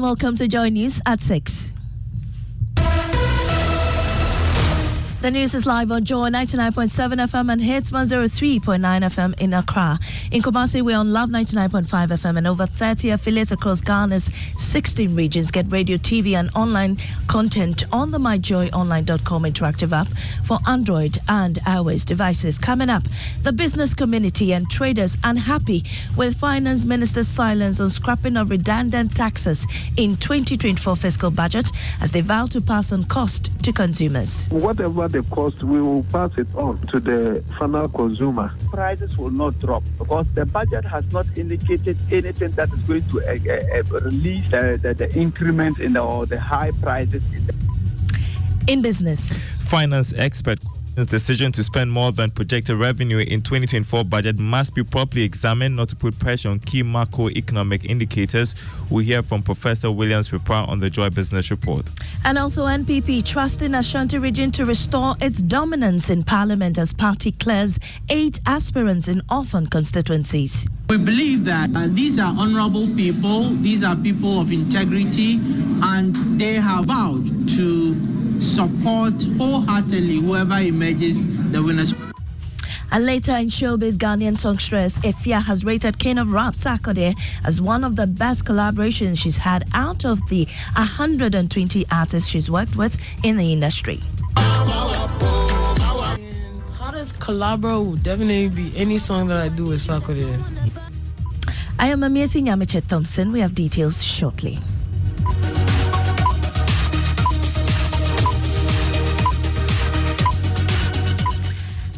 welcome to Joy News at 6. The news is live on Joy 99.7 FM and hits 103.9 FM in Accra. In Kumasi, we're on Love 99.5 FM and over 30 affiliates across Ghana's 16 regions. Get radio, TV and online content on the myjoyonline.com interactive app for Android and iOS devices. Coming up, the business community and traders unhappy with Finance Minister's silence on scrapping of redundant taxes in 2024 fiscal budget as they vow to pass on cost to consumers. Whatever the cost, we will pass it on to the final consumer. Prices will not drop because the budget has not indicated anything that is going to release the increment in the high prices. In business, finance expert decision to spend more than projected revenue in 2024 budget must be properly examined not to put pressure on key macroeconomic indicators. We hear from Professor Williams Pippa on the Joy Business Report. And also NPP trusting Ashanti region to restore its dominance in parliament as party clears 8 aspirants in orphan constituencies. We believe that these are honorable people, these are people of integrity, and they have vowed to support wholeheartedly whoever emerges the winners. And later in showbiz, Ghanaian songstress Efia has rated King of Rap Sarkodie as one of the best collaborations she's had out of the 120 artists she's worked with in the industry. Hottest collabo will definitely be any song that I do with Sarkodie. I am Amiesi Nyamiche Thompson. We have details shortly.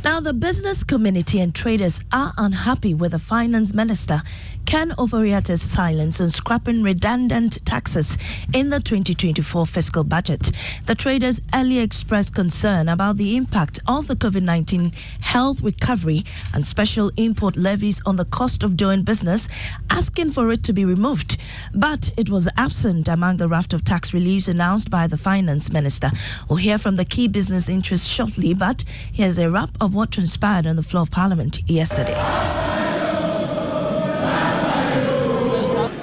Now, the business community and traders are unhappy with the finance minister, Ken Ofori-Atta's silence on scrapping redundant taxes in the 2024 fiscal budget. The traders earlier expressed concern about the impact of the COVID-19 health recovery and special import levies on the cost of doing business, asking for it to be removed. But it was absent among the raft of tax reliefs announced by the finance minister. We'll hear from the key business interests shortly, but here's a wrap of what transpired on the floor of Parliament yesterday.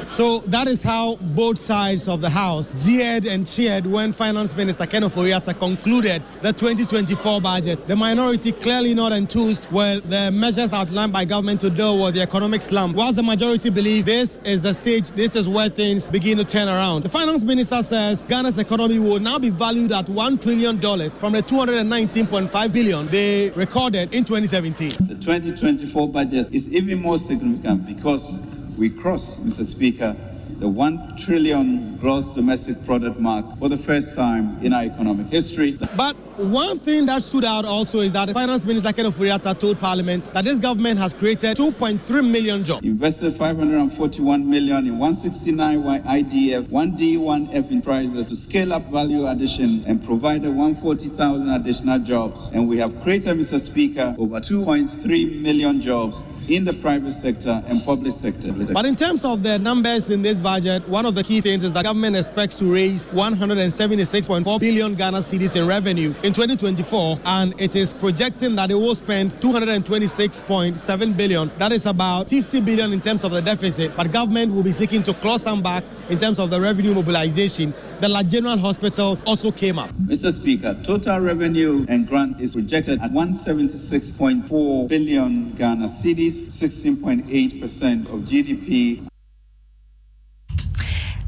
So that is how both sides of the House jeered and cheered when Finance Minister Ken Ofori-Atta concluded the 2024 budget. The minority clearly not enthused with the measures outlined by government to deal with the economic slump, whilst the majority believe this is the stage, this is where things begin to turn around. The Finance Minister says Ghana's economy will now be valued at $1 trillion from the $219.5 billion they recorded in 2017. The 2024 budget is even more significant because we cross, Mr. Speaker, the 1 trillion gross domestic product mark for the first time in our economic history. But one thing that stood out also is that the Finance Minister Ken Ofori-Atta told Parliament that this government has created 2.3 million jobs. Invested 541 million in 169 IDF, 1D, 1F enterprises to scale up value addition and provided 140,000 additional jobs. And we have created, Mr. Speaker, over 2.3 million jobs in the private sector and public sector. But in terms of the numbers in this budget, one of the key things is that government expects to raise 176.4 billion Ghana cedis in revenue in 2024, and it is projecting that it will spend 226.7 billion. That is about 50 billion in terms of the deficit, but government will be seeking to claw some back in terms of the revenue mobilization. The La General Hospital also came up. Mr. Speaker, total revenue and grant is projected at 176.4 billion Ghana cedis, 16.8% of GDP.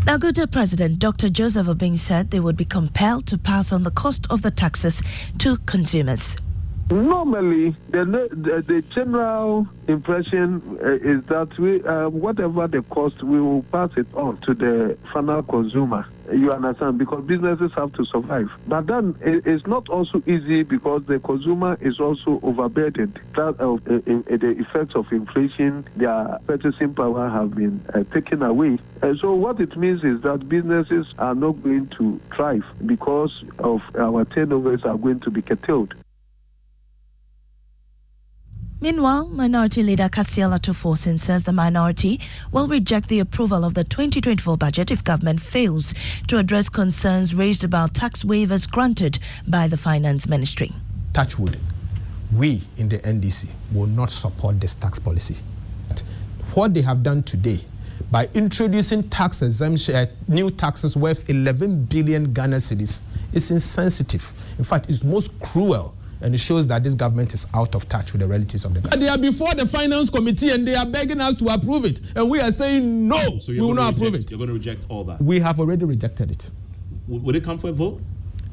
Now, Gota President Dr. Joseph Obing said they would be compelled to pass on the cost of the taxes to consumers. Normally, the general impression is that whatever the cost, we will pass it on to the final consumer. You understand? Because businesses have to survive. But then it's not also easy because the consumer is also overburdened. The effects of inflation, their purchasing power have been taken away. So what it means is that businesses are not going to thrive because of our turnovers are going to be curtailed. Meanwhile, Minority Leader Kasiel Atoforsen says the minority will reject the approval of the 2024 budget if government fails to address concerns raised about tax waivers granted by the Finance Ministry. Touch wood, we in the NDC will not support this tax policy. What they have done today by introducing tax exemption, new taxes worth 11 billion Ghana cedis. It's insensitive. In fact, it's most cruel, and it shows that this government is out of touch with the realities of the country. They are before the finance committee and they are begging us to approve it, and we are saying no, we will not approve it. You're going to reject all that? We have already rejected it. Would it come for a vote?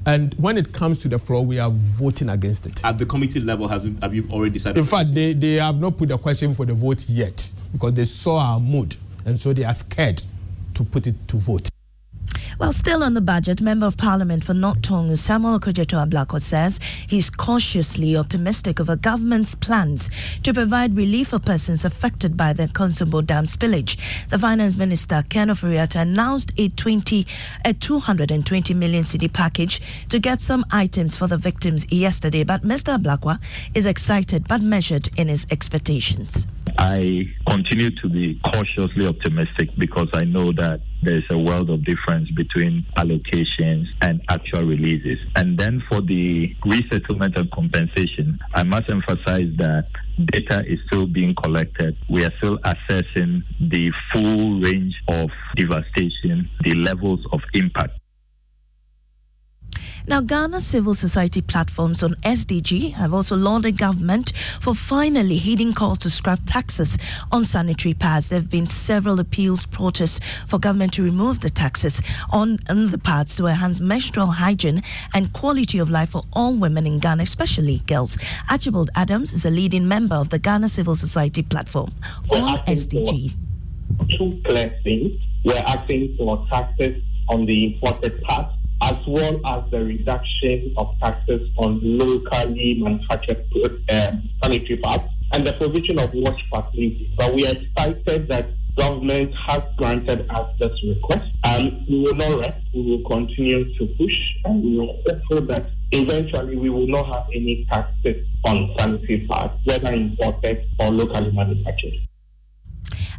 And when it comes to the floor, we are voting against it. At the committee level, have you already decided? In fact, they have not put the question for the vote yet because they saw our mood, and so they are scared to put it to vote. Well, still on the budget, Member of Parliament for North Tongu, Samuel Okudzeto Ablakwa, says he's cautiously optimistic of a government's plans to provide relief for persons affected by the Konsumbo Dam spillage. The Finance Minister, Ken Ofori-Atta, announced a 220 million cedi package to get some items for the victims yesterday, but Mr. Ablakwa is excited but measured in his expectations. I continue to be cautiously optimistic because I know that there's a world of difference between allocations and actual releases. And then for the resettlement and compensation, I must emphasize that data is still being collected. We are still assessing the full range of devastation, the levels of impact. Now, Ghana civil society platforms on SDG have also lauded government for finally heeding calls to scrap taxes on sanitary pads. There have been several appeals, protests for government to remove the taxes on the pads to enhance menstrual hygiene and quality of life for all women in Ghana, especially girls. Archibald Adams is a leading member of the Ghana Civil Society platform on SDG. Two clear things. We're asking for taxes on the imported pads, as well as the reduction of taxes on locally manufactured sanitary pads and the provision of wash facilities. But we are excited that government has granted us this request. We will not rest. We will continue to push, and we will hope that eventually we will not have any taxes on sanitary pads, whether imported or locally manufactured.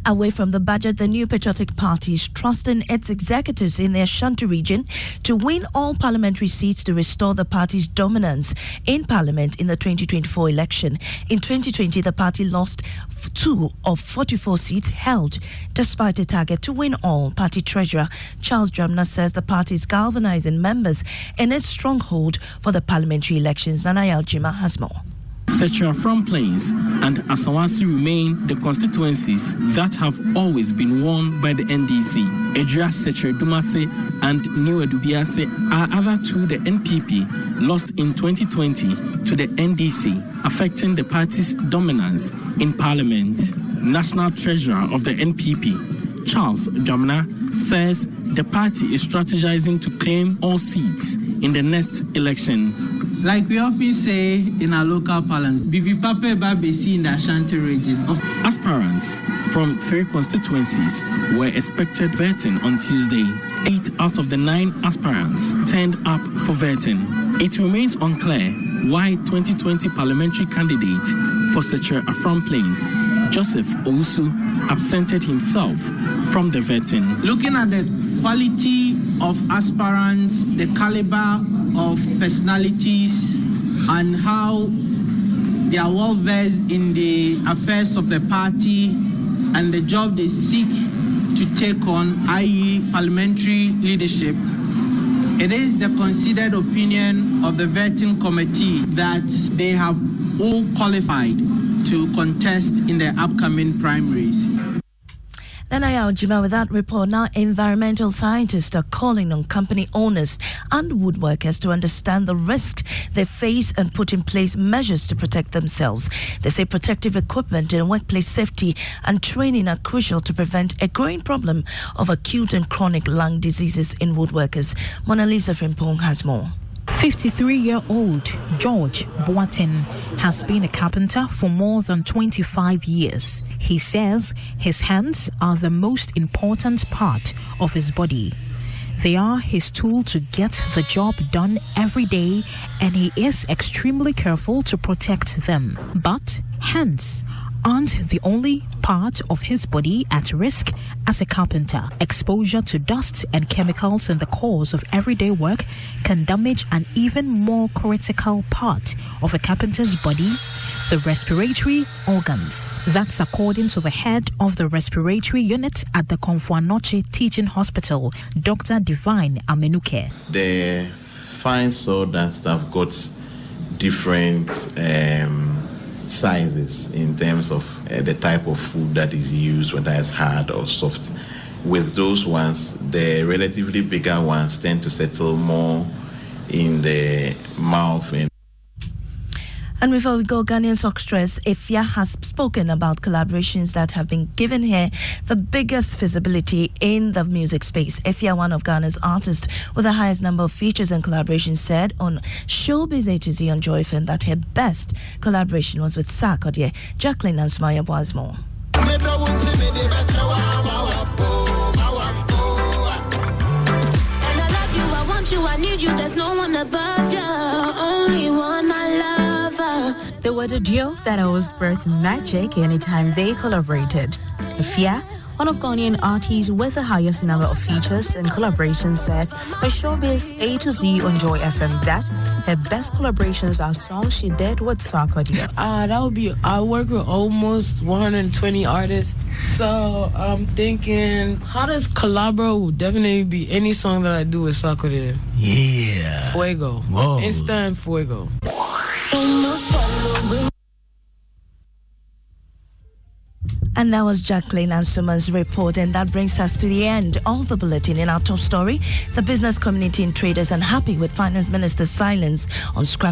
Away from the budget, the New Patriotic Party is trusting its executives in the Ashanti region to win all parliamentary seats to restore the party's dominance in parliament in the 2024 election. In 2020, the party lost 2 of 44 seats held, despite a target to win all. Party treasurer Charles Drumner says the party is galvanizing members in its stronghold for the parliamentary elections. Nana Yaljima has more. Setra From Plains and Asawasi remain the constituencies that have always been won by the NDC. Edra Setra Dumase and New Edubiase are other two the NPP lost in 2020 to the NDC, affecting the party's dominance in parliament. National Treasurer of the NPP, Charles Jamna, says the party is strategizing to claim all seats in the next election. Like we often say in our local parlance, Bibi Pape Babesi in the Ashanti region. Aspirants from 3 constituencies were expected vetting on Tuesday. 8 out of the 9 aspirants turned up for vetting. It remains unclear why 2020 parliamentary candidate for Setra From Plains, Joseph Owusu, absented himself from the vetting. Looking at the quality of aspirants, the caliber of personalities, and how they are well versed in the affairs of the party and the job they seek to take on, i.e. parliamentary leadership, it is the considered opinion of the vetting committee that they have all qualified to contest in the upcoming primaries. Nanaya Ojima with that report. Now, environmental scientists are calling on company owners and woodworkers to understand the risk they face and put in place measures to protect themselves. They say protective equipment and workplace safety and training are crucial to prevent a growing problem of acute and chronic lung diseases in woodworkers. Mona Lisa Frimpong has more. 53-year-old George Boatin has been a carpenter for more than 25 years. He says his hands are the most important part of his body. They are his tool to get the job done every day, and he is extremely careful to protect them. But hands aren't the only part of his body at risk as a carpenter. Exposure to dust and chemicals in the course of everyday work can damage an even more critical part of a carpenter's body, the respiratory organs. That's according to the head of the respiratory unit at the Konfuanoche Teaching Hospital, Dr. Divine Amenuke. The fine sawdust have got different sizes in terms of the type of food that is used, whether it's hard or soft. With those ones, the relatively bigger ones tend to settle more in the mouth. And before we go, Ghanaian songstress Efya has spoken about collaborations that have been given her the biggest visibility in the music space. Efya, one of Ghana's artists with the highest number of features and collaborations, said on Showbiz A to Z on Joy FM that her best collaboration was with Sarkodie, Jacqueline and Sumaya Boismore. I need you, there's no one above you, only one I love. They were the duo that always brought magic anytime they collaborated. Efya, one of Ghanaian artists with the highest number of features and collaborations, said on Showbiz A to Z on Joy FM that her best collaborations are songs she did with Sarkodie. That would be, I work with almost 120 artists. So I'm thinking, how does collabo would definitely be any song that I do with Sarkodie. Yeah. Fuego. Whoa. Instant fuego. And that was Jacqueline and Suman's report, and that brings us to the end of the bulletin. In our top story, the business community and traders unhappy with Finance Minister's silence on scrap